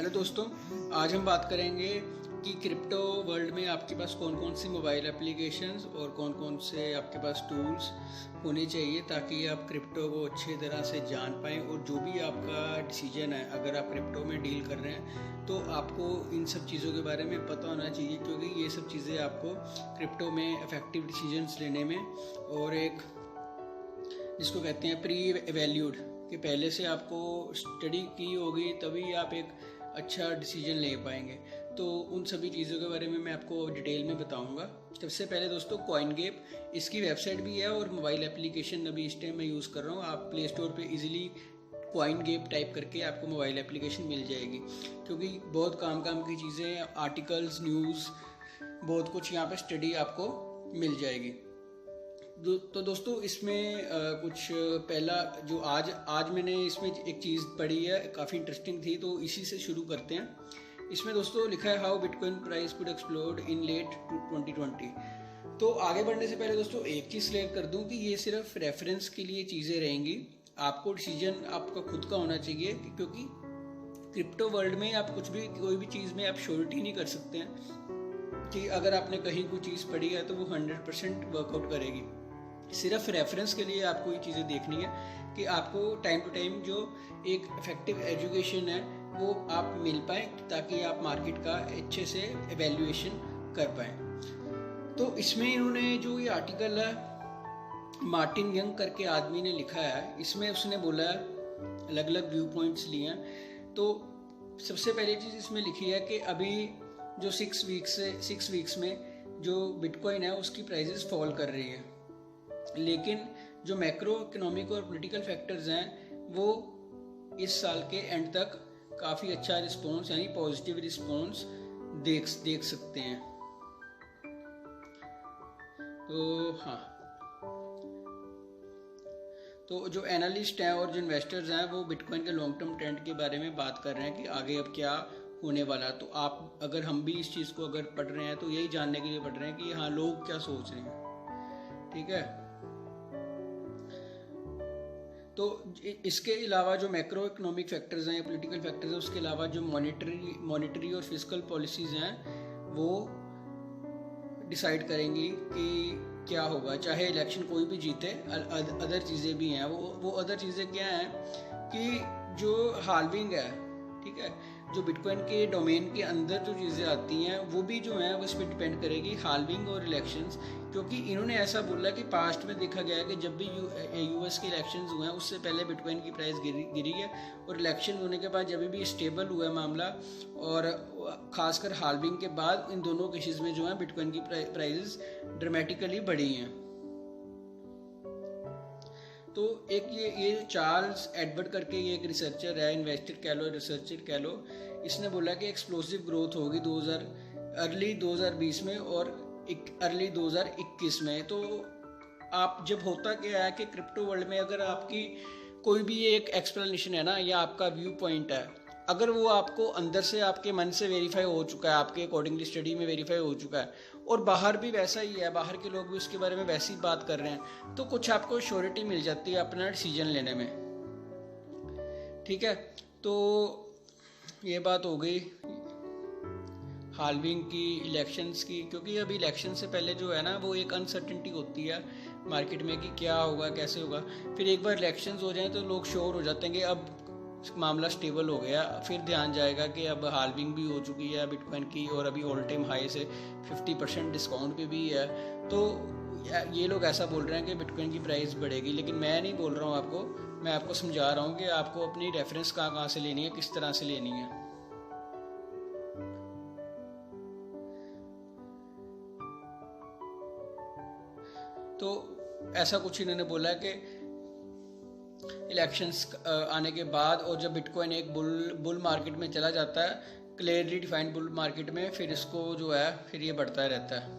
Hello दोस्तों, आज हम बात करेंगे कि क्रिप्टो वर्ल्ड में आपके पास कौन कौन सी मोबाइल एप्लीकेशंस और कौन कौन से आपके पास टूल्स होने चाहिए ताकि आप क्रिप्टो को अच्छी तरह से जान पाएँ। और जो भी आपका डिसीजन है, अगर आप क्रिप्टो में डील कर रहे हैं तो आपको इन सब चीज़ों के बारे में पता होना चाहिए, क्योंकि ये सब चीज़ें आपको क्रिप्टो में इफ़ेक्टिव डिसीजंस लेने में और एक जिसको कहते हैं प्री वैल्यूड कि पहले से आपको स्टडी की होगी तभी आप एक अच्छा डिसीजन ले पाएंगे। तो उन सभी चीज़ों के बारे में मैं आपको डिटेल में बताऊंगा। सबसे पहले दोस्तों, कॉइनगेप, इसकी वेबसाइट भी है और मोबाइल एप्लीकेशन अभी इस टाइम मैं यूज़ कर रहा हूँ। आप प्ले स्टोर पे इजीली कॉइनगेप टाइप करके आपको मोबाइल एप्लीकेशन मिल जाएगी, क्योंकि बहुत काम की चीज़ें, आर्टिकल्स, न्यूज़, बहुत कुछ यहाँ पे स्टडी आपको मिल जाएगी। तो दोस्तों, इसमें कुछ पहला जो आज मैंने इसमें एक चीज़ पढ़ी है, काफ़ी इंटरेस्टिंग थी, तो इसी से शुरू करते हैं। इसमें दोस्तों लिखा है how bitcoin price could explode in late 2020। तो आगे बढ़ने से पहले दोस्तों एक चीज़ क्लियर कर दूं कि ये सिर्फ रेफरेंस के लिए चीज़ें रहेंगी। आपको डिसीजन आपका खुद का होना चाहिए, क्योंकि क्रिप्टो वर्ल्ड में आप कोई भी चीज़ में आप श्योरिटी नहीं कर सकते हैं कि अगर आपने कहीं कोई चीज़ पढ़ी है तो वो 100% वर्कआउट करेगी। सिर्फ रेफरेंस के लिए आपको ये चीज़ें देखनी है कि आपको टाइम टू टाइम जो एक इफेक्टिव एजुकेशन है वो आप मिल पाए, ताकि आप मार्केट का अच्छे से एवेल्युएशन कर पाएँ। तो इसमें इन्होंने जो ये आर्टिकल है, मार्टिन यंग करके आदमी ने लिखा है, इसमें उसने बोला है, अलग अलग व्यू पॉइंट्स लिए हैं। तो सबसे पहली चीज़ इसमें लिखी है कि अभी जो 6 वीक्स में जो बिटकॉइन है उसकी प्राइसेस फॉल कर रही है, लेकिन जो मैक्रो इकोनॉमिक और पॉलिटिकल फैक्टर्स हैं वो इस साल के एंड तक काफ़ी अच्छा रिस्पॉन्स यानी पॉजिटिव रिस्पॉन्स देख सकते हैं। तो हाँ, तो जो एनालिस्ट हैं और जो इन्वेस्टर्स हैं वो बिटकॉइन के लॉन्ग टर्म ट्रेंड के बारे में बात कर रहे हैं कि आगे अब क्या होने वाला। तो हम भी इस चीज़ को अगर पढ़ रहे हैं तो यही जानने के लिए पढ़ रहे हैं कि हाँ, लोग क्या सोच रहे हैं। ठीक है, तो इसके अलावा जो मैक्रो इकोनॉमिक फैक्टर्स हैं या पॉलिटिकल फैक्टर्स हैं, उसके अलावा जो मॉनेटरी और फिजिकल पॉलिसीज़ हैं वो डिसाइड करेंगी कि क्या होगा, चाहे इलेक्शन कोई भी जीते। अदर चीज़ें भी हैं, वो अदर चीज़ें क्या हैं कि जो हाल्विंग है, ठीक है, जो बिटकॉइन के डोमेन के अंदर जो चीज़ें आती हैं वो भी जो हैं उस पर डिपेंड करेगी, हाल्विंग और इलेक्शंस। क्योंकि इन्होंने ऐसा बोला कि पास्ट में देखा गया है कि जब भी यूएस के इलेक्शंस हुए हैं उससे पहले बिटकॉइन की प्राइस गिरी है, और इलेक्शन होने के बाद जब भी स्टेबल हुआ है मामला, और खासकर हाल्विंग के बाद इन दोनों केसेस में जो है बिटकॉइन की प्राइसेस ड्रामेटिकली बढ़ी हैं। तो एक ये चार्ल्स एडवर्ड करके ये एक रिसर्चर है, इन्वेस्टर कह लो, रिसर्चर कह लो, इसने बोला कि एक्सप्लोसिव ग्रोथ होगी अर्ली 2020 में और अर्ली 2021 में। तो आप जब होता क्या है कि क्रिप्टो वर्ल्ड में अगर आपकी कोई भी एक एक्सप्लेनेशन है ना, या आपका व्यू पॉइंट है, अगर वो आपको अंदर से आपके मन से वेरीफाई हो चुका है, आपके अकॉर्डिंगली स्टडी में वेरीफाई हो चुका है, और बाहर भी वैसा ही है, बाहर के लोग भी उसके बारे में वैसी बात कर रहे हैं, तो कुछ आपको श्योरिटी मिल जाती है अपना डिसीजन लेने में। ठीक है, तो ये बात हो गई हाल्विंग की, इलेक्शंस की, क्योंकि अभी इलेक्शन से पहले जो है ना वो एक अनसर्टेनिटी होती है मार्केट में कि क्या होगा, कैसे होगा। फिर एक बार इलेक्शंस हो जाए तो लोग श्योर हो जाते हैं कि अब मामला स्टेबल हो गया, फिर ध्यान जाएगा कि अब हाल्विंग भी हो चुकी है बिटकॉइन की, और अभी ऑल टाइम हाई से 50% डिस्काउंट पे भी है। तो ये लोग ऐसा बोल रहे हैं कि बिटकॉइन की प्राइस बढ़ेगी, लेकिन मैं नहीं बोल रहा हूँ आपको, मैं आपको समझा रहा हूँ कि आपको अपनी रेफरेंस कहाँ से लेनी है, किस तरह से लेनी है। तो ऐसा कुछ इन्होंने बोला है कि इलेक्शंस आने के बाद, और जब बिटकॉइन एक बुल मार्केट में चला जाता है, क्लियरली डिफाइंड बुल मार्केट में, फिर इसको जो है फिर ये बढ़ता रहता है।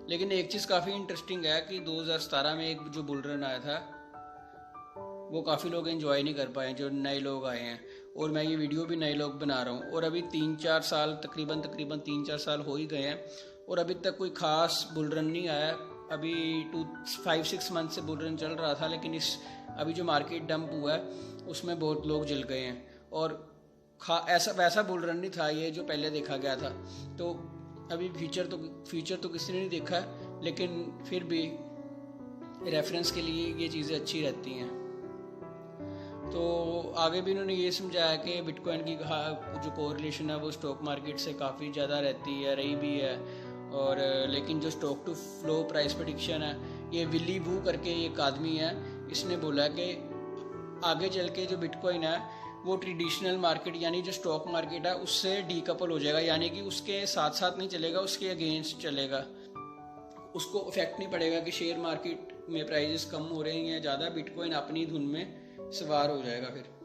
लेकिन एक चीज़ काफ़ी इंटरेस्टिंग है कि 2017 में एक जो बुल रन आया था वो काफ़ी लोग एंजॉय नहीं कर पाए, जो नए लोग आए हैं, और मैं ये वीडियो भी नए लोग बना रहा हूँ। और अभी 3-4 साल तकरीबन 3-4 साल हो ही गए हैं, और अभी तक कोई ख़ास बुल रन नहीं आया। अभी 5-6 मंथ से बुल रन चल रहा था, लेकिन अभी जो मार्केट डंप हुआ है उसमें बहुत लोग जल गए हैं। और ऐसा वैसा बुल रन नहीं था ये जो पहले देखा गया था। तो अभी फ्यूचर तो किसी ने नहीं देखा, लेकिन फिर भी रेफरेंस के लिए ये चीज़ें अच्छी रहती हैं। तो आगे भी इन्होंने ये समझाया कि बिटकॉइन की जो कोरिलेशन है वो स्टॉक मार्केट से काफ़ी ज़्यादा रहती है, रही भी है। और लेकिन जो stock to flow price prediction है, ये विली वू करके एक आदमी है, इसने बोला कि आगे चल के जो बिटकॉइन है वो ट्रेडिशनल मार्केट यानी जो स्टॉक मार्केट है उससे डीकपल हो जाएगा, यानी कि उसके साथ साथ नहीं चलेगा, उसके अगेंस्ट चलेगा। उसको इफेक्ट नहीं पड़ेगा कि शेयर मार्केट में प्राइजेस कम हो रही हैं ज़्यादा, बिटकॉइन अपनी धुन में सवार हो जाएगा फिर।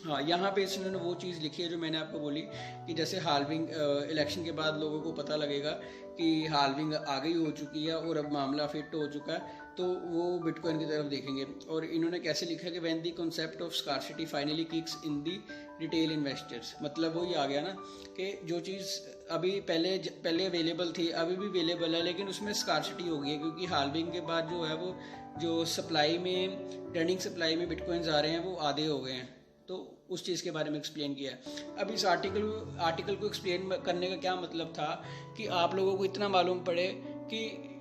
हाँ, यहाँ पे इन्होंने वो चीज़ लिखी है जो मैंने आपको बोली कि जैसे हाल्विंग इलेक्शन के बाद लोगों को पता लगेगा कि हाल्विंग आ गई हो चुकी है और अब मामला फिट हो चुका है, तो वो बिटकॉइन की तरफ देखेंगे। और इन्होंने कैसे लिखा कि when the concept of scarcity finally kicks in the retail investors, मतलब वही आ गया ना कि जो चीज़ अभी पहले अवेलेबल थी अभी भी अवेलेबल है, लेकिन उसमें स्कार्सिटी हो गई है क्योंकि हाल्विंग के बाद जो है वो जो सप्लाई में रनिंग सप्लाई में बिटकॉइंस आ रहे हैं वो आधे हो गए हैं। तो उस चीज़ के बारे में एक्सप्लेन किया है। अब इस आर्टिकल को एक्सप्लेन करने का क्या मतलब था कि आप लोगों को इतना मालूम पड़े कि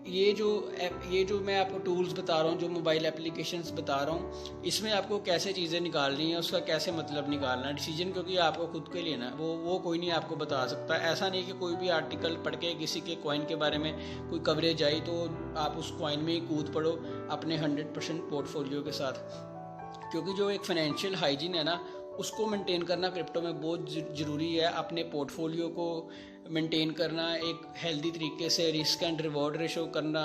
ये जो मैं आपको टूल्स बता रहा हूँ, जो मोबाइल एप्लीकेशंस बता रहा हूँ, इसमें आपको कैसे चीज़ें निकालनी है, उसका कैसे मतलब निकालना है डिसीजन, क्योंकि आपको खुद के लेना है, वो कोई नहीं आपको बता सकता। ऐसा नहीं कि कोई भी आर्टिकल पढ़ के किसी के कॉइन के बारे में कोई कवरेज आई तो आप उस कॉइन में ही कूद पड़ो अपने 100% पोर्टफोलियो के साथ, क्योंकि जो एक फाइनेंशियल हाइजीन है ना उसको मेंटेन करना क्रिप्टो में बहुत ज़रूरी है। अपने पोर्टफोलियो को मेंटेन करना एक हेल्दी तरीके से, रिस्क एंड रिवॉर्ड रेशो करना,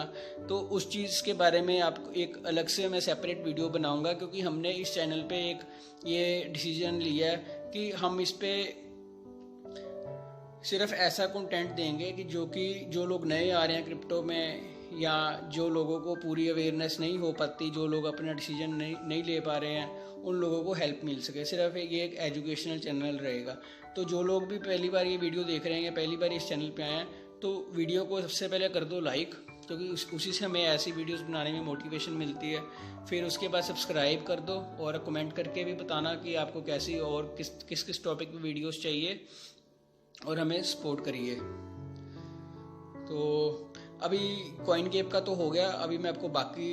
तो उस चीज़ के बारे में आपको एक अलग से मैं सेपरेट वीडियो बनाऊंगा, क्योंकि हमने इस चैनल पे एक ये डिसीजन लिया है कि हम इस पे सिर्फ ऐसा कंटेंट देंगे कि जो लोग नए आ रहे हैं क्रिप्टो में या जो लोगों को पूरी अवेयरनेस नहीं हो पाती, जो लोग अपना डिसीजन नहीं ले पा रहे हैं, उन लोगों को हेल्प मिल सके। सिर्फ ये एक एजुकेशनल चैनल रहेगा। तो जो लोग भी पहली बार ये वीडियो देख रहे हैं, पहली बार इस चैनल पे आए हैं, तो वीडियो को सबसे पहले कर दो लाइक, क्योंकि उसी से हमें ऐसी वीडियोस बनाने में मोटिवेशन मिलती है। फिर उसके बाद सब्सक्राइब कर दो और कमेंट करके भी बताना कि आपको कैसी और किस टॉपिक पे वीडियोस चाहिए, और हमें सपोर्ट करिए। तो अभी CoinGap का तो हो गया, अभी मैं आपको बाकी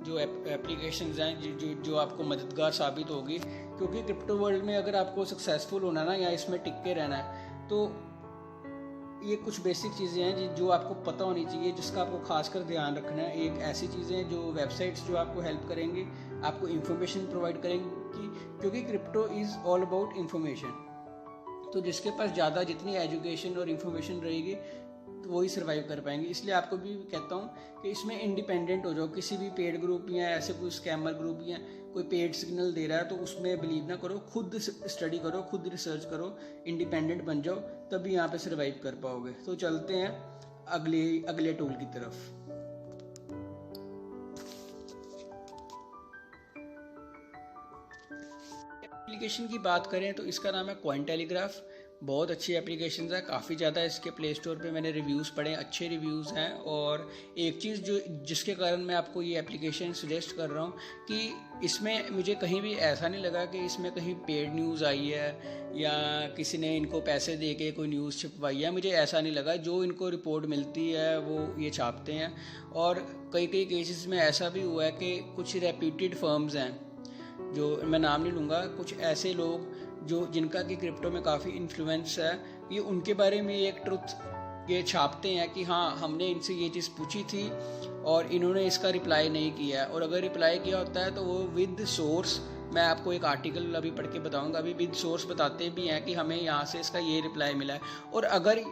जो एप्लीकेशंस हैं जो आपको मददगार साबित होगी, क्योंकि क्रिप्टो वर्ल्ड में अगर आपको सक्सेसफुल होना ना या इसमें टिक के रहना है, तो ये कुछ बेसिक चीज़ें हैं जो आपको पता होनी चाहिए, जिसका आपको खासकर ध्यान रखना है। एक ऐसी चीज़ें जो वेबसाइट्स जो आपको हेल्प करेंगी, आपको इन्फॉर्मेशन प्रोवाइड करेंगी, क्योंकि crypto is all about information. तो जिसके पास ज़्यादा जितनी एजुकेशन और इन्फॉर्मेशन रहेगी तो वही सर्वाइव कर पाएंगे। इसलिए आपको भी कहता हूँ कि इसमें इंडिपेंडेंट हो जाओ। किसी भी पेड ग्रुप या ऐसे कोई स्कैमर ग्रुप या कोई पेड सिग्नल दे रहा है तो उसमें बिलीव ना करो, खुद स्टडी करो, खुद रिसर्च करो, इंडिपेंडेंट बन जाओ, तभी यहाँ पे सर्वाइव कर पाओगे। तो चलते हैं अगले टूल की तरफ। एप्लीकेशन की बात करें तो इसका नाम है कॉइनटेलीग्राफ। बहुत अच्छी एप्लीकेशन है, काफ़ी ज़्यादा इसके प्ले स्टोर पे मैंने रिव्यूज़ पढ़े, अच्छे रिव्यूज़ हैं। और एक चीज़ जिसके कारण मैं आपको ये एप्लीकेशन सजेस्ट कर रहा हूँ कि इसमें मुझे कहीं भी ऐसा नहीं लगा कि इसमें कहीं पेड न्यूज़ आई है या किसी ने इनको पैसे दे के कोई न्यूज़ छपवाई है, मुझे ऐसा नहीं लगा। जो इनको रिपोर्ट मिलती है वो ये छापते हैं। और कई केसेस में ऐसा भी हुआ है कि कुछ रेप्यूटेड फर्म्स हैं, जो मैं नाम नहीं लूँगा, कुछ ऐसे लोग जिनका कि क्रिप्टो में काफ़ी इन्फ्लुएंस है, ये उनके बारे में एक ट्रुथ ये छापते हैं कि हाँ हमने इनसे ये चीज़ पूछी थी और इन्होंने इसका रिप्लाई नहीं किया है, और अगर रिप्लाई किया होता है तो वो विद सोर्स, मैं आपको एक आर्टिकल अभी पढ़ के बताऊंगा, अभी विद सोर्स बताते भी हैं कि हमें यहाँ से इसका ये रिप्लाई मिला है। और अगर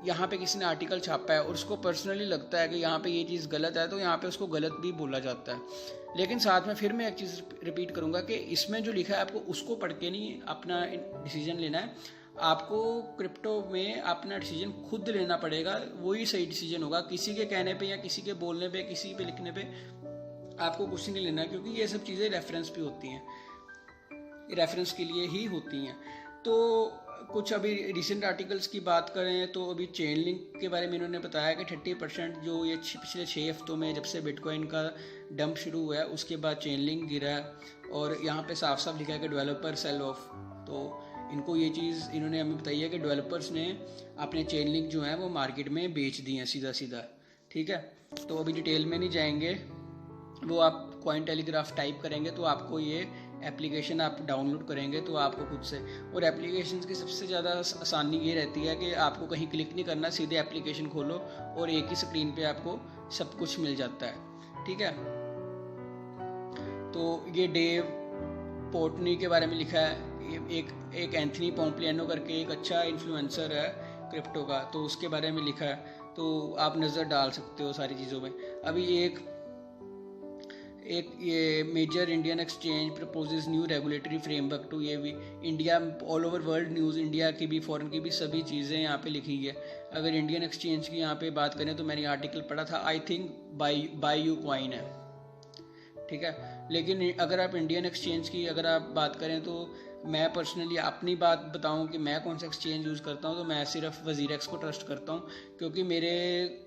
यहाँ पे किसी ने आर्टिकल छापा है और उसको पर्सनली लगता है कि यहाँ पे ये चीज़ गलत है, तो यहाँ पे उसको गलत भी बोला जाता है। लेकिन साथ में फिर मैं एक चीज़ रिपीट करूँगा कि इसमें जो लिखा है आपको उसको पढ़ के नहीं अपना डिसीजन लेना है। आपको क्रिप्टो में अपना डिसीजन खुद लेना पड़ेगा, वही सही डिसीजन होगा। किसी के कहने पे या किसी के बोलने पे, किसी पे लिखने पे आपको कुछ नहीं लेना, क्योंकि ये सब चीज़ें रेफरेंस पे होती हैं, रेफरेंस के लिए ही होती हैं। तो कुछ अभी रिसेंट आर्टिकल्स की बात करें तो अभी चेन लिंक के बारे में इन्होंने बताया कि 30% जो ये पिछले 6 हफ्तों में जब से बिटकॉइन का डंप शुरू हुआ है उसके बाद चेन लिंक गिरा है, और यहाँ पे साफ साफ लिखा है कि डेवलपर सेल ऑफ। तो इनको ये चीज़ इन्होंने हमें बताई है कि डेवलपर्स ने अपने चेन लिंक जो है वो मार्केट में बेच दिए हैं सीधा सीधा। ठीक है, तो अभी डिटेल में नहीं जाएंगे, वो आप कॉइन टेलीग्राफ टाइप करेंगे तो आपको ये एप्लीकेशन आप डाउनलोड करेंगे तो आपको खुद से, और एप्लीकेशन की सबसे ज़्यादा आसानी ये रहती है कि आपको कहीं क्लिक नहीं करना, सीधे एप्लीकेशन खोलो और एक ही स्क्रीन पे आपको सब कुछ मिल जाता है। ठीक है, तो ये डेव पोर्टनी के बारे में लिखा है, एक एंथनी पोम्प्लियानो करके एक अच्छा इन्फ्लुएंसर है क्रिप्टो का, तो उसके बारे में लिखा है, तो आप नज़र डाल सकते हो सारी चीज़ों में। अभी एक ये major Indian exchange proposes new regulatory framework to, ये भी India all over world news, India की भी फॉरेन की भी सभी चीज़ें यहाँ पे लिखी है। अगर इंडियन एक्सचेंज की यहाँ पे बात करें तो मैंने आर्टिकल पढ़ा था, I think by you coin है। ठीक है, लेकिन अगर आप इंडियन एक्सचेंज की अगर आप बात करें तो मैं पर्सनली अपनी बात बताऊं कि मैं कौन सा एक्सचेंज यूज़ करता हूं, तो मैं सिर्फ वज़ीरेक्स को ट्रस्ट करता हूं, क्योंकि मेरे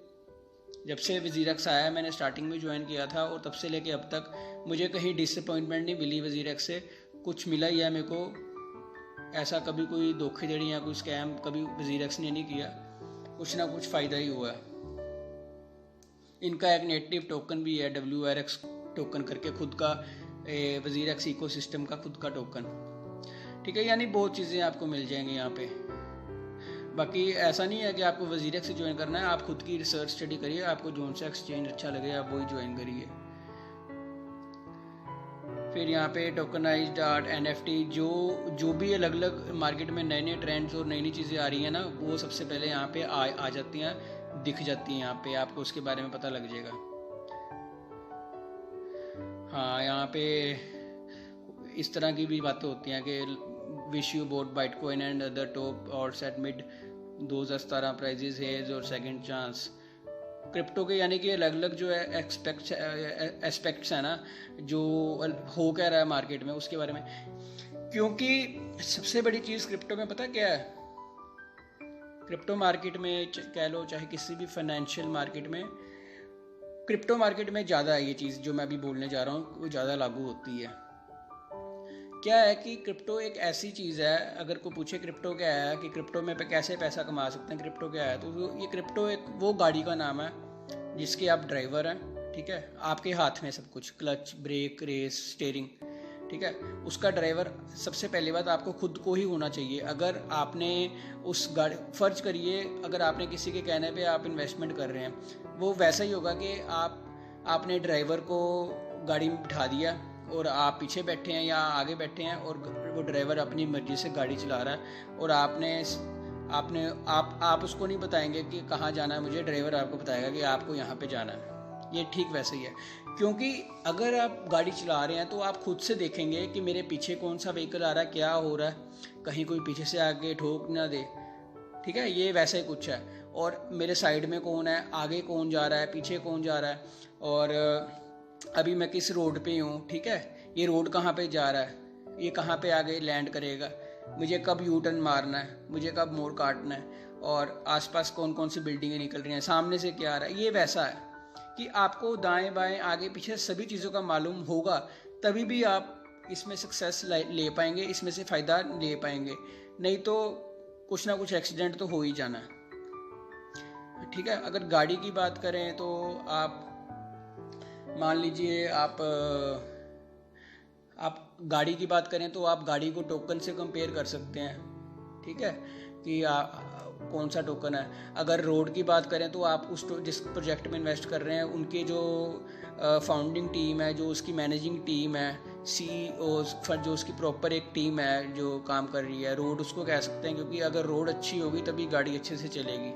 जब से वज़ीरेक्स आया है, मैंने स्टार्टिंग में ज्वाइन किया था और तब से लेके अब तक मुझे कहीं डिसअपॉइंटमेंट नहीं मिली वज़ीरेक्स से, कुछ मिला ही है मेरे को, ऐसा कभी कोई धोखाधड़ी या कोई स्कैम कभी वज़ीरेक्स ने नहीं किया, कुछ ना कुछ फ़ायदा ही हुआ है। इनका एक नेटिव टोकन भी है WRX टोकन करके, खुद का वज़ीरेक्स इकोसिस्टम का खुद का टोकन। ठीक है, यानी बहुत चीज़ें आपको मिल जाएंगी यहाँ पे। बाकी ऐसा नहीं है कि आपको वज़ीरेक्स से ज्वाइन करना है, आप खुद की रिसर्च स्टडी करिए, आपको जो सा एक्सचेंज अच्छा लगे आप वही ज्वाइन करिए। फिर यहाँ पे टोकनाइज्ड आर्ट, NFT, जो भी अलग अलग मार्केट में नए नए ट्रेंड्स और नई नई चीज़ें आ रही हैं ना, वो सबसे पहले यहाँ पे आ जाती हैं, दिख जाती हैं यहाँ पे, आपको उसके बारे में पता लग जाएगा। हाँ, यहाँ पे इस तरह की भी बातें होती हैं कि wish you bought bitcoin and other top और सेट मिड 2017 प्राइजेस हेज और सेकंड चांस। क्रिप्टो के यानी कि अलग अलग जो है एस्पेक्ट्स है ना, जो हो क्या रहा है मार्केट में उसके बारे में, क्योंकि सबसे बड़ी चीज़ क्रिप्टो में पता क्या है, क्रिप्टो मार्केट में कह लो चाहे किसी भी फाइनेंशियल मार्केट में, क्रिप्टो मार्केट में ज़्यादा है ये चीज़ जो मैं अभी बोलने जा रहा हूँ वो ज़्यादा लागू होती है। क्या है कि क्रिप्टो एक ऐसी चीज़ है, अगर कोई पूछे क्रिप्टो क्या है, कि क्रिप्टो में कैसे पैसा कमा सकते हैं, क्रिप्टो क्या है, तो ये क्रिप्टो एक वो गाड़ी का नाम है जिसके आप ड्राइवर हैं। ठीक है, आपके हाथ में सब कुछ, क्लच, ब्रेक, रेस, स्टीयरिंग। ठीक है, उसका ड्राइवर सबसे पहली बात आपको खुद को ही होना चाहिए। अगर आपने उस गाड़ी, फर्ज करिए अगर आपने किसी के कहने पे आप इन्वेस्टमेंट कर रहे हैं, वो वैसा ही होगा कि आपने ड्राइवर को गाड़ी में बिठा दिया और आप पीछे बैठे हैं या आगे बैठे हैं और वो ड्राइवर अपनी मर्जी से गाड़ी चला रहा है, और आप उसको नहीं बताएंगे कि कहाँ जाना है मुझे, ड्राइवर आपको बताएगा कि आपको यहाँ पे जाना है। ये ठीक वैसे ही है, क्योंकि अगर आप गाड़ी चला रहे हैं तो आप खुद से देखेंगे कि मेरे पीछे कौन सा व्हीकल आ रहा है, क्या हो रहा है, कहीं कोई पीछे से आके ठोक ना दे। ठीक है, ये वैसे ही कुछ है, और मेरे साइड में कौन है, आगे कौन जा रहा है, पीछे कौन जा रहा है, और अभी मैं किस रोड पे हूँ। ठीक है, ये रोड कहाँ पे जा रहा है, ये कहाँ पे आगे लैंड करेगा, मुझे कब यू टर्न मारना है, मुझे कब मोड़ काटना है, और आसपास कौन कौन सी बिल्डिंगें निकल रही हैं, सामने से क्या आ रहा है। ये वैसा है कि आपको दाएं बाएं आगे पीछे सभी चीज़ों का मालूम होगा, तभी भी आप इसमें सक्सेस ले पाएंगे, इसमें से फ़ायदा ले पाएंगे, नहीं तो कुछ ना कुछ एक्सीडेंट तो हो ही जाना है। ठीक है, अगर गाड़ी की बात करें तो आप मान लीजिए आप गाड़ी की बात करें तो आप गाड़ी को टोकन से कंपेयर कर सकते हैं। ठीक है, कि कौन सा टोकन है। अगर रोड की बात करें तो आप जिस प्रोजेक्ट में इन्वेस्ट कर रहे हैं उनके जो फाउंडिंग टीम है, जो उसकी मैनेजिंग टीम है, CEO जो उसकी प्रॉपर एक टीम है जो काम कर रही है, रोड उसको कह सकते हैं, क्योंकि अगर रोड अच्छी होगी तभी गाड़ी अच्छे से चलेगी।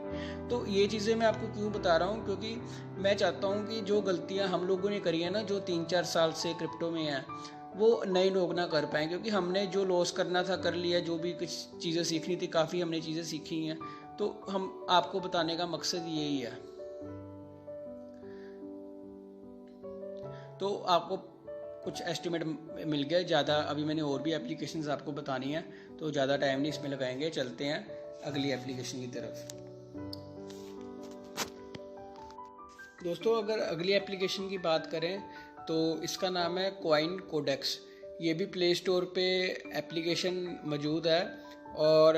तो ये चीज़ें मैं आपको क्यों बता रहा हूँ, क्योंकि मैं चाहता हूँ कि जो गलतियाँ हम लोगों ने करी है ना, जो 3-4 साल से क्रिप्टो में है, वो नए लोग ना कर पाएँ, क्योंकि हमने जो लॉस करना था कर लिया, जो भी कुछ चीज़ें सीखनी थी काफ़ी हमने चीज़ें सीखी हैं। तो हम आपको बताने का मकसद यही है। तो आपको कुछ एस्टिमेट मिल गया। ज़्यादा अभी मैंने और भी एप्लीकेशंस आपको बतानी है, तो ज़्यादा टाइम नहीं इसमें लगाएंगे। चलते हैं अगली एप्लीकेशन की तरफ। दोस्तों, अगर अगली एप्लीकेशन की बात करें तो इसका नाम है कॉइन कोडेक्स। ये भी प्ले स्टोर पे एप्लीकेशन मौजूद है, और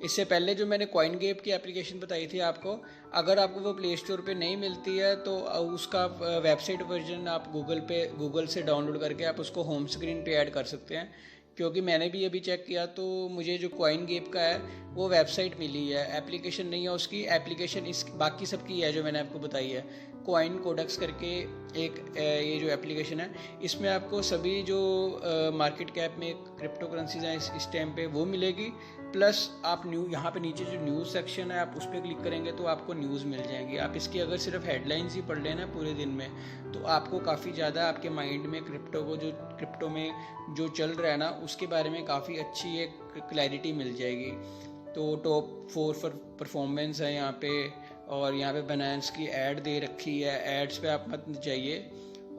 इससे पहले जो मैंने कॉइन गेप की एप्लीकेशन बताई थी आपको, अगर आपको वो प्ले स्टोर पे नहीं मिलती है तो उसका वेबसाइट वर्जन आप गूगल से डाउनलोड करके आप उसको होम स्क्रीन पे ऐड कर सकते हैं। क्योंकि मैंने भी अभी चेक किया तो मुझे जो कॉइन गेप का है वो वेबसाइट मिली है, एप्लीकेशन नहीं है उसकी। एप्लीकेशन इस बाकी सबकी है जो मैंने आपको बताई है। कॉइन कोडेक्स करके एक ये जो एप्लीकेशन है, इसमें आपको सभी जो मार्केट कैप में क्रिप्टो करेंसीज हैं इस टाइम पे वो मिलेगी। प्लस आप यहाँ पे नीचे जो न्यूज़ सेक्शन है आप उस पर क्लिक करेंगे तो आपको न्यूज़ मिल जाएंगी। आप इसकी अगर सिर्फ हेडलाइंस ही पढ़ लेना पूरे दिन में, तो आपको काफ़ी ज़्यादा आपके माइंड में क्रिप्टो में जो चल रहा है ना उसके बारे में काफ़ी अच्छी एक क्लैरिटी मिल जाएगी। तो टॉप 4 परफॉर्मेंस है यहाँ पे, और यहाँ पे बाइनेंस की ऐड दे रखी है, एड्स पे आप मत जाइए।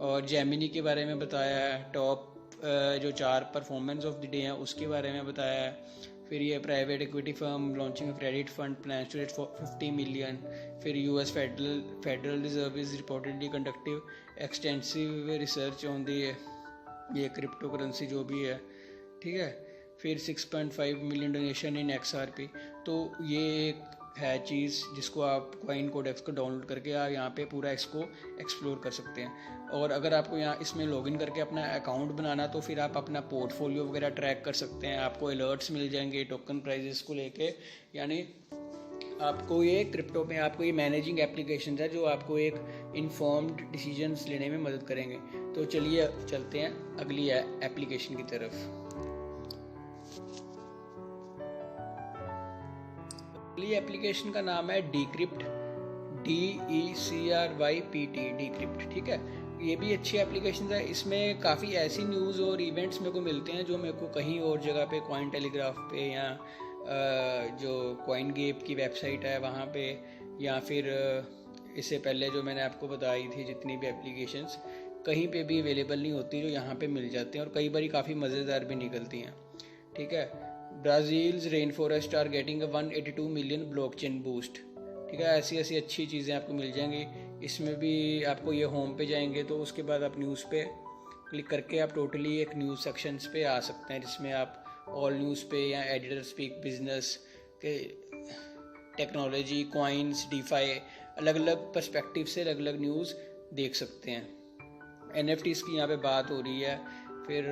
और जेमिनी के बारे में बताया है, टॉप जो 4 परफॉर्मेंस ऑफ द डे हैं उसके बारे में बताया है। फिर ये private equity firm launching credit fund plans to raise 50 million. फिर US federal reserve is reportedly conductive extensive research on the ये क्रिप्टो करेंसी जो भी है, ठीक है। फिर 6.5 मिलियन डोनेशन इन XRP। तो ये एक है चीज़ जिसको आप कॉइन कोडेक्स को डाउनलोड करके आप यहाँ पे पूरा इसको एक्सप्लोर कर सकते हैं। और अगर आपको यहाँ इसमें लॉगिन करके अपना अकाउंट बनाना तो फिर आप अपना पोर्टफोलियो वगैरह ट्रैक कर सकते हैं। आपको अलर्ट्स मिल जाएंगे टोकन प्राइजेस को लेके, यानी आपको ये क्रिप्टो में आपको ये मैनेजिंग एप्लीकेशन है जो आपको एक इन्फॉर्म्ड डिसीजंस लेने में मदद करेंगे। तो चलिए चलते हैं अगली एप्लीकेशन की तरफ। अगली एप्लीकेशन का नाम है डीक्रिप्ट, DECRYPT, डीक्रिप्ट, ठीक है। ये भी अच्छी एप्लीकेशन है। इसमें काफ़ी ऐसी न्यूज़ और इवेंट्स मेरे को मिलते हैं जो मेरे को कहीं और जगह पे कॉइन टेलीग्राफ पे या जो कॉइन गेप की वेबसाइट है वहाँ पे, या फिर इससे पहले जो मैंने आपको बताई थी जितनी भी एप्लीकेशंस कहीं पे भी अवेलेबल नहीं होती, जो यहाँ पे मिल जाते हैं और कई बार काफ़ी मज़ेदार भी निकलती हैं, ठीक है। Brazil's rainforest are getting 182 million blockchain boost, ठीक है। ऐसी ऐसी अच्छी चीज़ें आपको मिल जाएंगी। इसमें भी आपको ये होम पे जाएंगे तो उसके बाद आप न्यूज़ पे क्लिक करके आप टोटली एक न्यूज़ सेक्शंस पे आ सकते हैं, जिसमें आप ऑल न्यूज़ पे या एडिटर स्पीक बिजनेस के टेक्नोलॉजी, कॉइन्स, डीफाई, अलग अलग पर्सपेक्टिव से अलग अलग न्यूज़ देख सकते हैं। NFTs की यहाँ पे बात हो रही है। फिर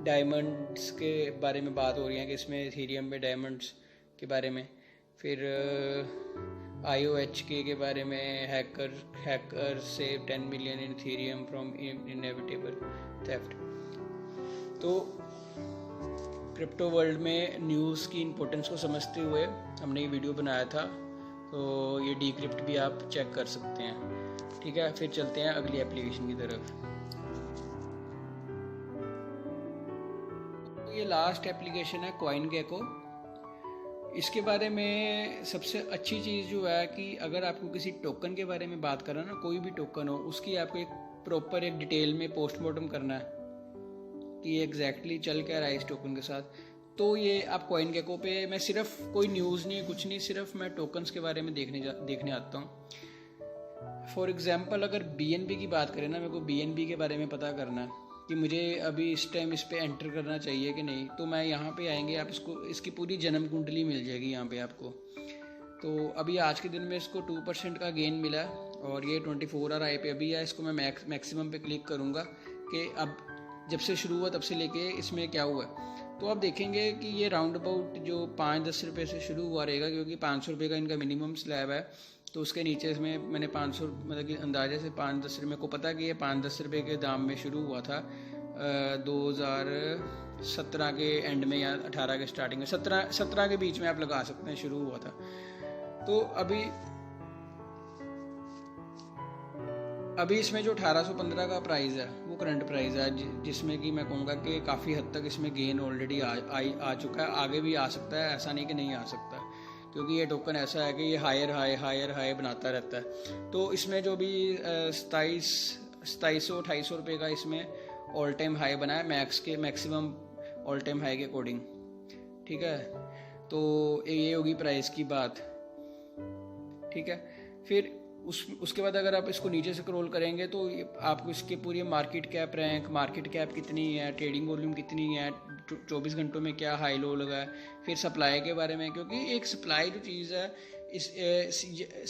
डायमंड्स के बारे में बात हो रही है कि इसमें इथेरियम में डायमंड्स के बारे में। फिर IOHK के बारे में, hacker save 10 million in Ethereum from inevitable theft. तो क्रिप्टो वर्ल्ड में न्यूज़ की इम्पोर्टेंस को समझते हुए हमने ये वीडियो बनाया था, तो ये डीक्रिप्ट भी आप चेक कर सकते हैं, ठीक है। फिर चलते हैं अगली एप्लीकेशन की तरफ। ये लास्ट एप्लीकेशन है कॉइन गेको। इसके बारे में सबसे अच्छी चीज़ जो है कि अगर आपको किसी टोकन के बारे में बात करना ना, कोई भी टोकन हो, उसकी आपको एक प्रॉपर एक डिटेल में पोस्टमार्टम करना है कि एग्जैक्टली चल क्या रहा है इस टोकन के साथ, तो ये आप कॉइन गेको पे, मैं सिर्फ कोई न्यूज़ नहीं कुछ नहीं, सिर्फ मैं टोकन्स के बारे में देखने आता हूँ। फॉर एग्जांपल अगर BNB की बात करें ना, मेरे को BNB के बारे में पता करना है कि मुझे अभी इस टाइम इस पे एंटर करना चाहिए कि नहीं, तो मैं यहाँ पे आएंगे, आप इसकी पूरी जन्म कुंडली मिल जाएगी यहाँ पे आपको। तो अभी आज के दिन में इसको 2% का गेन मिला और ये 24 आवर पे अभी है। इसको मैं मैक्सिमम पे क्लिक करूँगा कि अब जब से शुरू हुआ तब से लेके इसमें क्या हुआ, तो आप देखेंगे कि ये राउंड अबाउट जो 5-10 रुपये से शुरू हुआ रहेगा, क्योंकि 500 रुपये का इनका मिनिमम स्लैब है। तो उसके नीचे इसमें मैंने 500 मतलब कि अंदाजे से 5-10 रुपये को पता कि ये 5-10 रुपये के दाम में शुरू हुआ था 2017 के एंड में या 18 के स्टार्टिंग में, 17 के बीच में आप लगा सकते हैं शुरू हुआ था। तो अभी इसमें जो 1815 का प्राइस है वो करंट प्राइस है, जिसमें कि मैं कहूँगा कि काफ़ी हद तक इसमें गेन ऑलरेडी आ चुका है, आगे भी आ सकता है, ऐसा नहीं कि नहीं आ सकता। क्योंकि ये टोकन ऐसा है कि ये हायर हाई बनाता रहता है। तो इसमें जो भी 2700-2800 रुपये का इसमें ऑल टाइम हाई बना है, मैक्सिमम ऑल टाइम हाई के अकॉर्डिंग, ठीक है। तो ये होगी प्राइस की बात, ठीक है। फिर उसके बाद अगर आप इसको नीचे से स्क्रॉल करेंगे तो आपको इसके पूरी market cap rank, market cap कितनी है, ट्रेडिंग वॉल्यूम कितनी है, 24 घंटों में क्या हाई लो लगा है, फिर सप्लाई के बारे में, क्योंकि एक सप्लाई जो चीज़ है, इस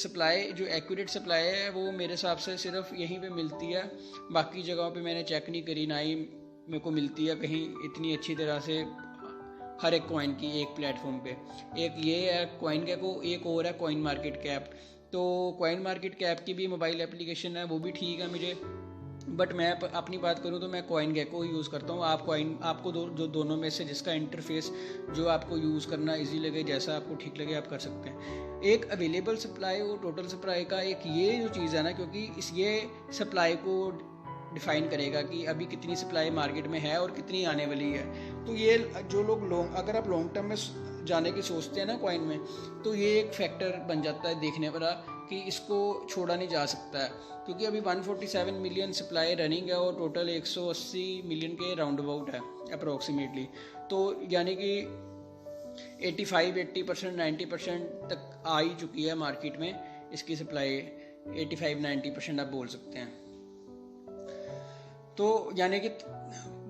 सप्लाई जो एक्यूरेट सप्लाई है वो मेरे हिसाब से सिर्फ यहीं पे मिलती है, बाकी जगहों पे मैंने चेक नहीं करी, ना ही मेरे को मिलती है कहीं इतनी अच्छी तरह से हर एक कॉइन की एक प्लेटफॉर्म पे। एक ये है कॉइन गैको, एक और है कॉइन मार्केट कैप। तो कॉइन मार्केट कैप की भी मोबाइल एप्लीकेशन है, वो भी ठीक है मुझे, बट मैं अपनी बात करूँ तो मैं कॉइन गैको ही यूज़ करता हूँ। आपको जो दोनों में से जिसका इंटरफेस जो आपको यूज़ करना इजी लगे, जैसा आपको ठीक लगे आप कर सकते हैं। एक अवेलेबल सप्लाई और टोटल सप्लाई का एक ये जो चीज़ है ना, क्योंकि ये सप्लाई को डिफाइन करेगा कि अभी कितनी सप्लाई मार्केट में है और कितनी आने वाली है। तो ये जो लोग अगर आप लॉन्ग टर्म में जाने की सोचते हैं ना कॉइन में, तो ये एक फैक्टर बन जाता है देखने वाला कि इसको छोड़ा नहीं जा सकता है, क्योंकि अभी 147 मिलियन सप्लाई रनिंग है और टोटल 180 मिलियन के राउंड अबाउट है अप्रोक्सीमेटली। तो यानी कि 80% 90% तक आ ही चुकी है मार्केट में इसकी सप्लाई, 85-90% आप बोल सकते हैं। तो यानी कि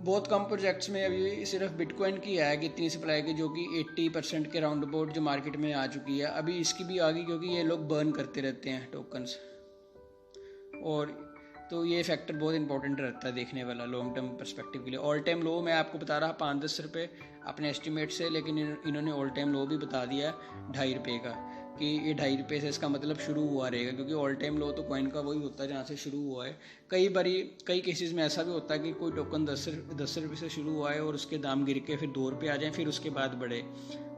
बहुत कम प्रोजेक्ट्स में अभी सिर्फ बिटकॉइन की है कि इतनी सप्लाई की, जो कि 80% के राउंड अबाउट जो मार्केट में आ चुकी है। अभी इसकी भी आ गई, क्योंकि ये लोग बर्न करते रहते हैं टोकन्स, और तो ये फैक्टर बहुत इंपॉर्टेंट रहता है देखने वाला लॉन्ग टर्म पर्सपेक्टिव के लिए। ऑल टाइम लो मैं आपको बता रहा 5-10 रुपये अपने एस्टिमेट से, लेकिन इन्होंने ऑल टाइम लो भी बता दिया है 2.5 रुपये का, कि ये 2.5 रुपये से इसका मतलब शुरू हुआ रहेगा, क्योंकि ऑल टाइम लो तो कॉइन का वही होता है जहाँ से शुरू हुआ है। कई केसेस में ऐसा भी होता है कि कोई टोकन 10 रुपये से शुरू हुआ है और उसके दाम गिर के फिर 2 रुपये आ जाएँ, फिर उसके बाद बढ़े।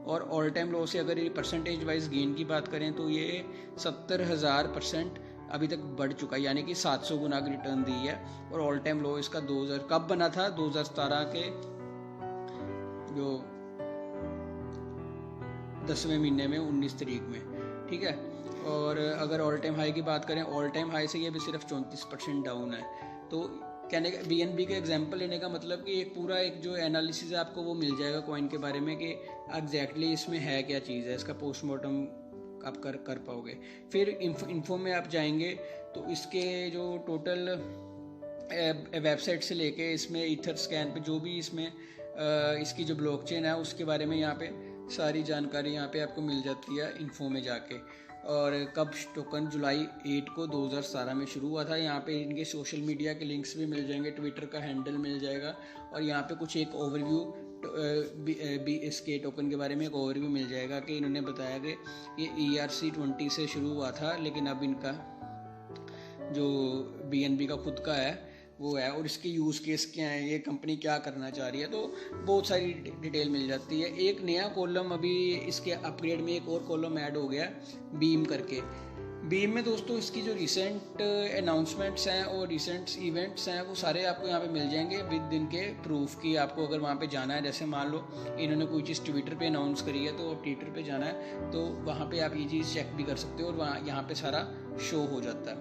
और ऑल टाइम लो से अगर ये परसेंटेज वाइज गेन की बात करें तो ये 70,000% अभी तक बढ़ चुका है, यानी कि 700 गुना की रिटर्न दी है। और ऑल टाइम लो इसका 2000 कब बना था, 2017 के जो 10वें महीने में 19 तारीख में, ठीक है। और अगर ऑल टाइम हाई की बात करें, ऑल टाइम हाई से ये भी सिर्फ 34% डाउन है। तो कहने का BNB का एग्जांपल लेने का मतलब कि एक पूरा एक जो एनालिसिस है आपको वो मिल जाएगा कॉइन के बारे में, कि एग्जैक्टली इसमें है क्या चीज़ है, इसका पोस्टमार्टम आप कर पाओगे। फिर इन्फो में आप जाएंगे तो इसके जो टोटल वेबसाइट से लेके इसमें ईथर स्कैन पे जो भी इसमें इसकी जो ब्लॉकचेन है उसके बारे में यहाँ पे सारी जानकारी यहाँ पे आपको मिल जाती है इन्फो में जाके। और कब टोकन जुलाई 8 को 2017 में शुरू हुआ था, यहाँ पे इनके सोशल मीडिया के लिंक्स भी मिल जाएंगे, ट्विटर का हैंडल मिल जाएगा, और यहाँ पे कुछ एक ओवरव्यू इसके टोकन के बारे में एक ओवरव्यू मिल जाएगा कि इन्होंने बताया कि ये ERC20 से शुरू हुआ था, लेकिन अब इनका जो BNB का खुद का है वो है, और इसके यूज़ केस क्या है, ये कंपनी क्या करना चाह रही है, तो बहुत सारी डिटेल मिल जाती है। एक नया कॉलम अभी इसके अपग्रेड में एक और कॉलम ऐड हो गया बीम करके। बीम में दोस्तों इसकी जो रिसेंट अनाउंसमेंट्स हैं और रिसेंट इवेंट्स हैं वो सारे आपको यहाँ पे मिल जाएंगे विद इनके प्रूफ की। आपको अगर वहाँ पे जाना है, जैसे मान लो इन्होंने कोई चीज़ ट्विटर पे अनाउंस करी है तो ट्विटर पे जाना है तो वहाँ पे आप ये चीज़ चेक भी कर सकते हो, और वहाँ यहाँ पे सारा शो हो जाता है।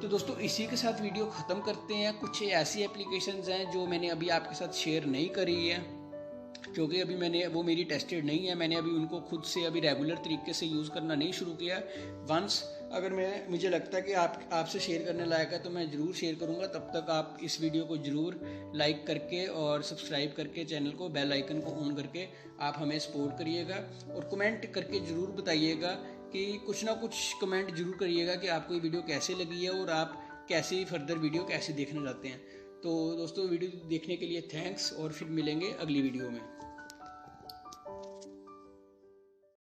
तो दोस्तों इसी के साथ वीडियो ख़त्म करते हैं। कुछ ऐसी एप्लीकेशंस हैं जो मैंने अभी आपके साथ शेयर नहीं करी है, क्योंकि अभी वो मेरी टेस्टेड नहीं है, मैंने अभी उनको खुद से अभी रेगुलर तरीके से यूज़ करना नहीं शुरू किया। वंस अगर मुझे लगता है कि आपसे शेयर करने लायक है तो मैं ज़रूर शेयर करूँगा। तब तक आप इस वीडियो को ज़रूर लाइक करके और सब्सक्राइब करके चैनल को बेल आइकन को ऑन करके आप हमें सपोर्ट करिएगा, और कमेंट करके ज़रूर बताइएगा कि कुछ ना कुछ कमेंट जरूर करिएगा कि आपको ये वीडियो कैसे लगी है और आप कैसे फर्दर वीडियो कैसे देखना चाहते हैं। तो दोस्तों वीडियो देखने के लिए थैंक्स, और फिर मिलेंगे अगली वीडियो में।